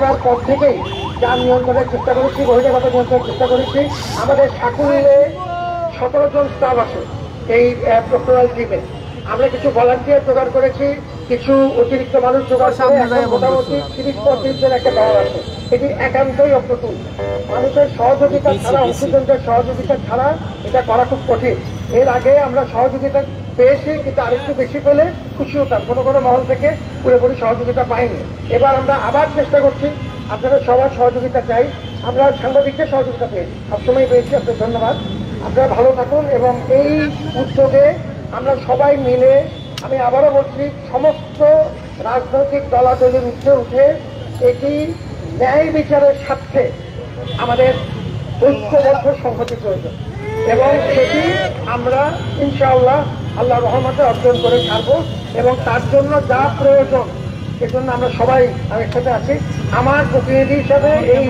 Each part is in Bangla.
নেওয়ার পর থেকেই যান নিয়ন্ত্রণের চেষ্টা করেছি, বহিরাগত নিয়ন্ত্রণের চেষ্টা করেছি। আমাদের সাকুল্যে 17 জন স্টাফ আছে এই প্রক্টোরাল টিমে। আমরা কিছু ভলান্টিয়ার জোগাড় করেছি, কিছু অতিরিক্ত মানুষ জোগাড় করে এখন মোটামুটি 30-35 জন একটা দল আছে। এটি একান্তই অপ্রতুল। মানুষের সহযোগিতা ছাড়া, অংশীজনদের সহযোগিতা ছাড়া এটা করা খুব কঠিন। এর আগে আমরা সহযোগিতা পেয়েছি, কিন্তু আরেকটু বেশি পেলে খুশি হতাম। কোনো কোনো মহল থেকে পুরোপুরি সহযোগিতা পাইনি। এবার আমরা আবার চেষ্টা করছি, আপনাদের সবার সহযোগিতা চাই। আমরা সাংবাদিকদের সহযোগিতা পেয়েছি, সবসময় পেয়েছি। আপনাদের ধন্যবাদ। আপনারা ভালো থাকুন এবং এই উদ্যোগে আমরা সবাই মিলে, আমি আবারও বলছি, সমস্ত রাজনৈতিক দলাদলির ঊর্ধ্বে উঠে এটি ন্যায় বিচারের স্বার্থে আমাদের ঐক্যবদ্ধ সংহতি প্রয়োজন এবং সেটি আমরা ইনশাআল্লাহ আল্লাহ রহমতে অর্জন করে ছাড়বো। এবং তার জন্য যা প্রয়োজন সেজন্য আমরা সবাই একসাথে আছি। আমার প্রতিনিধি হিসাবে এই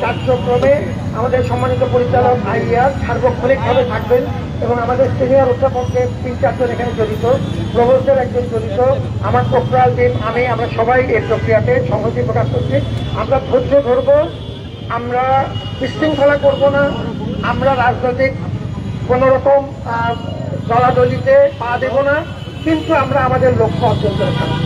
কার্যক্রমে আমাদের সম্মানিত পরিচালক আইয়ার সার্বক্ষণিকভাবে থাকবেন এবং আমাদের সিনিয়র অধ্যাপকদের 3-4 জন এখানে জড়িত, প্রভোস্টের একজন জড়িত, আমার প্রক্টোরাল টিম, আমরা সবাই এই প্রক্রিয়াতে সংহতি প্রকাশ করছি। আমরা ধৈর্য ধরব, আমরা বিশৃঙ্খলা করব না, আমরা রাজনৈতিক কোনোরকম দলাদলিতে পা দেব না, কিন্তু আমরা আমাদের লক্ষ্য অর্জন করে থাকবো।